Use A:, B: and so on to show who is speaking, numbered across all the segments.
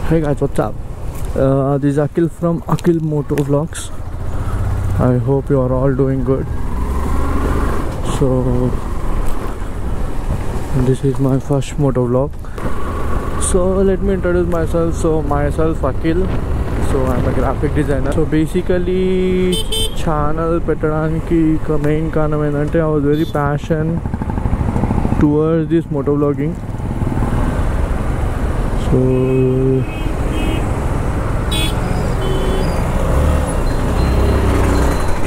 A: Hey guys, what's up? This is Akhil from Akhil Moto Vlogs. I hope you are all doing good. So this is my first moto vlog. So let me introduce myself. So myself Akhil. So I'm a graphic designer. So basically channel పెట్టడానికి main కారణం ఏంటంటే I was very passionate towards this moto vlogging. So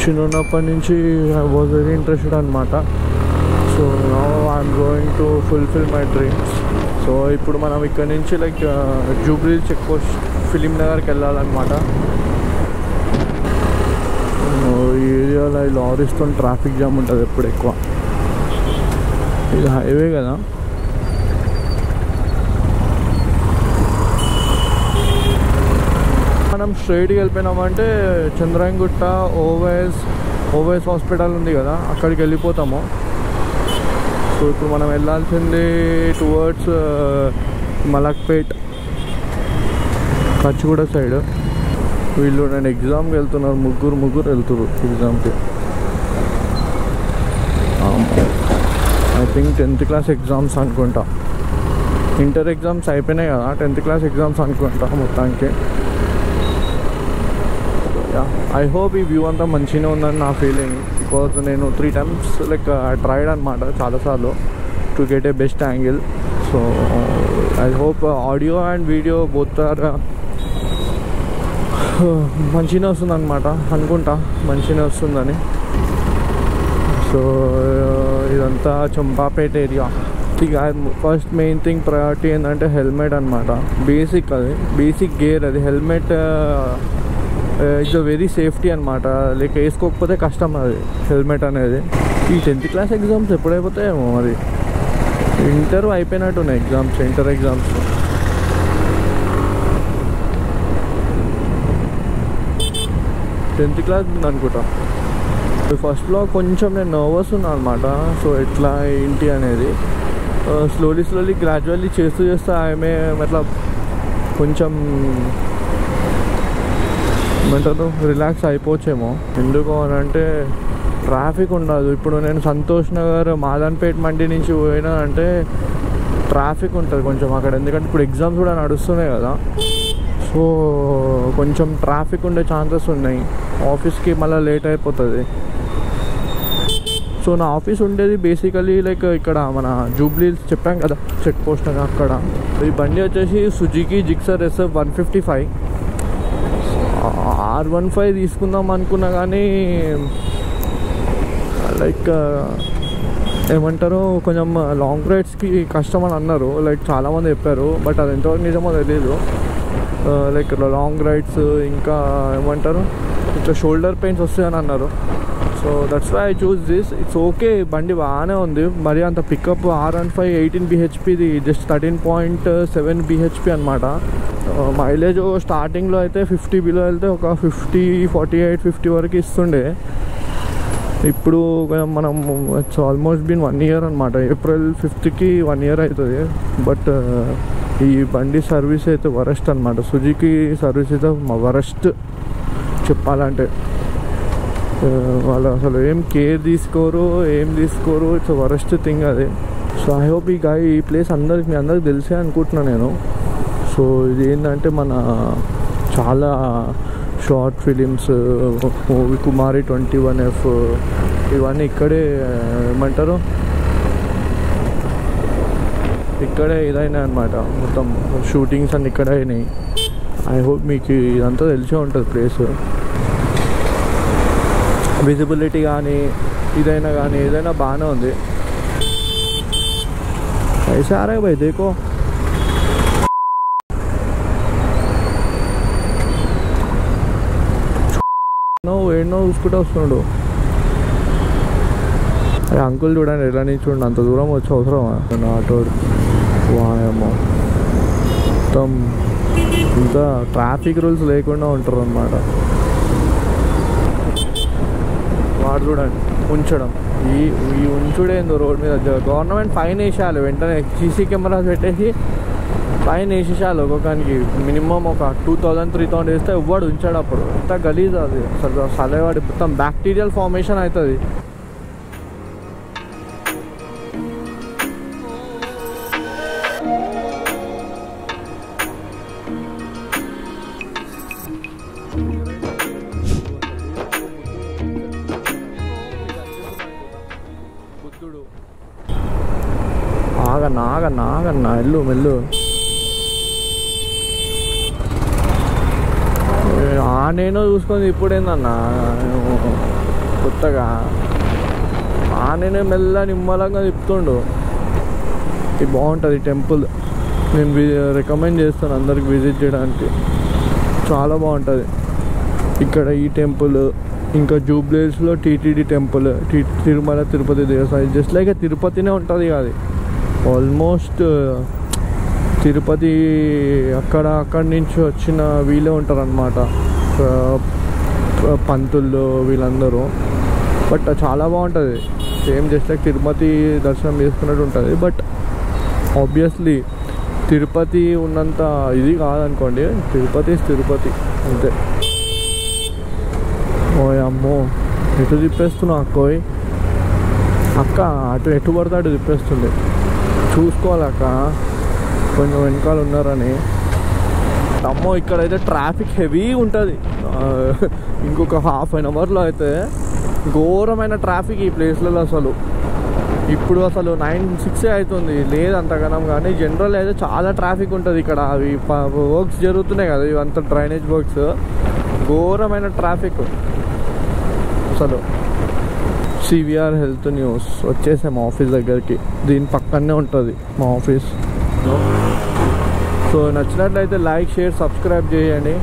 A: చిన్నప్పటి నుంచి I was very interested అన్నమాట. So now I'm going to fulfill my dreams. So ఇప్పుడు మనం ఇక్కడ నుంచి like Jubilee check post film నగర్కి వెళ్ళాలన్నమాట. ఈ ఏరియాలో ఈ లారీస్తో ట్రాఫిక్ జామ్ ఉంటుంది ఎప్పుడు ఎక్కువ. ఇది హైవే కదా. మనం స్ట్రైట్గా వెళ్ళిపోయినామంటే చంద్రాయణగుట్ట ఓవైస్ హాస్పిటల్ ఉంది కదా, అక్కడికి వెళ్ళిపోతాము. సో ఇప్పుడు మనం వెళ్ళాల్సింది టువర్డ్స్ మలక్పేట్ కచ్చిగూడ సైడ్. వీళ్ళు నేను ఎగ్జామ్కి వెళ్తున్నారు, ముగ్గురు వెళ్తున్నారు ఎగ్జామ్కి. I think 10th class exams అనుకుంటా. ఇంటర్ ఎగ్జామ్స్ అయిపోయినాయి కదా, 10th క్లాస్ ఎగ్జామ్స్ అనుకుంటా మొత్తానికి. ఐ హోప్ ఈ వ్యూ అంతా మంచిగానే ఉందని నా ఫీలింగ్. బికాజ్ నేను 3 times లైక్ ట్రైడ్ అనమాట చాలాసార్లు to get a best angle. So I hope audio and video both are మంచిగానే వస్తుంది అనమాట, అనుకుంటా మంచిగానే వస్తుందని. సో ఇదంతా చంపాపేట ఏరియా. ఇక ఫస్ట్ మెయిన్ థింగ్ ప్రయారిటీ ఏంటంటే హెల్మెట్ అనమాట. బేసిక్ అది, బేసిక్ గేర్ అది. హెల్మెట్ ఇట్స్ వెరీ సేఫ్టీ అనమాట. లైక్ వేసుకోకపోతే కష్టం అది హెల్మెట్ అనేది. ఈ 10th క్లాస్ ఎగ్జామ్స్ ఎప్పుడైపోతాయేమో మరి. ఇంటర్ అయిపోయినట్టున్నాయి exams, inter exams. Tenth class అనుకుంటా. ఫస్ట్ బ్లాగ్ కొంచెం నేను నర్వస్ ఉన్నాను అనమాట. సో ఎట్లా ఏంటి అనేది స్లోలీ గ్రాడ్యువల్లీ చేస్తూ ఆమె అట్లా కొంచెం ఏమంటారు రిలాక్స్ అయిపోవచ్చేమో. ఎందుకు అని అంటే ట్రాఫిక్ ఉండదు. ఇప్పుడు నేను సంతోష్ నగర్ మాదన్పేట్ మండి నుంచి పోయినా అంటే ట్రాఫిక్ ఉంటుంది కొంచెం అక్కడ. ఎందుకంటే ఇప్పుడు ఎగ్జామ్స్ కూడా నడుస్తున్నాయి కదా, సో కొంచెం ట్రాఫిక్ ఉండే ఛాన్సెస్ ఉన్నాయి. ఆఫీస్కి మళ్ళీ లేట్ అయిపోతుంది. సో నా ఆఫీస్ ఉండేది బేసికలీ లైక్ ఇక్కడ మన జూబ్లీ చెప్పాం కదా చెక్ పోస్ట్ అక్కడ. ఈ బండి వచ్చేసి సుజుకి జిక్సర్ SF 155. R15 తీసుకుందాం అనుకున్నా కానీ లైక్ ఏమంటారు కొంచెం లాంగ్ రైడ్స్కి కష్టం అని అన్నారు. లైక్ చాలామంది చెప్పారు, బట్ అది ఎంతవరకు నిజమో తెలియదు. లైక్ లాంగ్ రైడ్స్ ఇంకా ఏమంటారు ఇట్లా షోల్డర్ పెయిన్స్ వస్తాయని అన్నారు. So that's why I choose this. It's okay, బండి బాగానే ఉంది. మరి అంత పికప్ R15 18 bhpది జస్ట్ 13.7 bhp అనమాట. మైలేజ్ స్టార్టింగ్లో అయితే 50 బిలో వెళ్తే ఒక 50, 48, 50 వరకు ఇస్తుండే. ఇప్పుడు మనం ఇట్స్ ఆల్మోస్ట్ బిన్ 1 year అనమాట. April 5th 1 year అవుతుంది. బట్ ఈ బండి సర్వీస్ అయితే వరస్ట్ అనమాట. సుజుకి సర్వీస్ అయితే వరస్ట్ చెప్పాలంటే. వాళ్ళు అసలు ఏం కేర్ తీసుకోరు. ఇట్స్ వరస్ట్ థింగ్ అది. సో ఐ హోప్ ఈ ప్లేస్ మీ అందరికి తెలిసే అనుకుంటున్నాను నేను. సో ఇది ఏంటంటే మన చాలా షార్ట్ ఫిలిమ్స్, మూవీ కుమారి 21F ఇవన్నీ ఇక్కడే ఏమంటారు ఇక్కడే ఇదైనా అనమాట. మొత్తం షూటింగ్స్ అన్నీ ఇక్కడే అయినాయి. ఐ హోప్ మీకు ఇదంతా తెలిసే ఉంటుంది ప్లేస్. విజిబిలిటీ కానీ ఏదైనా బాగానే ఉంది. ऐसा आ रहा है भाई, देखो ఎన్నో చూసుకుంటూ వస్తున్నాడు. అంకుల్ చూడండి ఎలా నిల్చుండు, అంత దూరం వచ్చి అవసరమా ఆటో. వాయమ్మో మొత్తం ఇంత ట్రాఫిక్ రూల్స్ లేకుండా ఉంటారు అన్నమాట. వాడు చూడండి ఉంచడం, ఈ ఉంచుడేందో రోడ్ మీద. గవర్నమెంట్ ఫైన్ వేసేయాలి వెంటనే. సీసీ కెమెరాస్ పెట్టేసి పైన వేసేసాలి ఒక్కొక్కనికి మినిమం ఒక 2000-3000 వేస్తే ఎవ్వడు ఉంచాడు. అప్పుడు ఎంత గలీజ్ అది అసలు. సలవాడి మొత్తం బ్యాక్టీరియల్ ఫార్మేషన్ అవుతుంది. బుద్ధుడు ఆగన్నా ఎల్లు మెల్లు. నేను చూసుకొని ఇప్పుడేందన్నా కొత్తగా నేనే మెల్ల నిమ్మలంగా తిప్పుతుండు. ఇది బాగుంటుంది టెంపుల్. నేను రికమెండ్ చేస్తాను అందరికి విజిట్ చేయడానికి. చాలా బాగుంటుంది ఇక్కడ ఈ టెంపుల్. ఇంకా జూబ్లీహిల్స్లో టీటీడీ టెంపుల్, తిరుమల తిరుపతి దేవస్థానం. జస్ట్ లైక్ తిరుపతినే ఉంటుంది. అది ఆల్మోస్ట్ తిరుపతి అక్కడి నుంచి వచ్చిన వీళ్ళే ఉంటారనమాట, పంతులు వీళ్ళందరూ. బట్ చాలా బాగుంటుంది. సేమ్ జస్ట్ లైక్ తిరుపతి దర్శనం చేసుకున్నట్టు ఉంటుంది. బట్ ఆబ్వియస్లీ తిరుపతి ఉన్నంత ఇది కాదనుకోండి. తిరుపతి అంతే. ఓయ్ అమ్మో, ఎటు తిప్పేస్తున్నావు అక్కోయ్? అక్క అటు ఎటు పడితే అటు తిప్పేస్తుంది. చూసుకోవాలక్క, కొంచెం వెనకాల ఉన్నారని. అమ్మో ఇక్కడైతే ట్రాఫిక్ హెవీ ఉంటుంది. ఇంకొక ½ అవర్లో అయితే ఘోరమైన ట్రాఫిక్ ఈ ప్లేస్లలో. అసలు ఇప్పుడు అసలు 9-6 అవుతుంది, లేదు అంతగానం. కానీ జనరల్ అయితే చాలా ట్రాఫిక్ ఉంటుంది ఇక్కడ. అవి వర్క్స్ జరుగుతున్నాయి కదా, ఇవంతా డ్రైనేజ్ వర్క్స్. ఘోరమైన ట్రాఫిక్ అసలు. సివిఆర్ హెల్త్ న్యూస్ వచ్చేసాం ఆఫీస్ దగ్గరికి. దీని పక్కనే ఉంటుంది మా ఆఫీస్. సో నచ్చినట్లయితే లైక్, షేర్, సబ్స్క్రైబ్ చేయండి.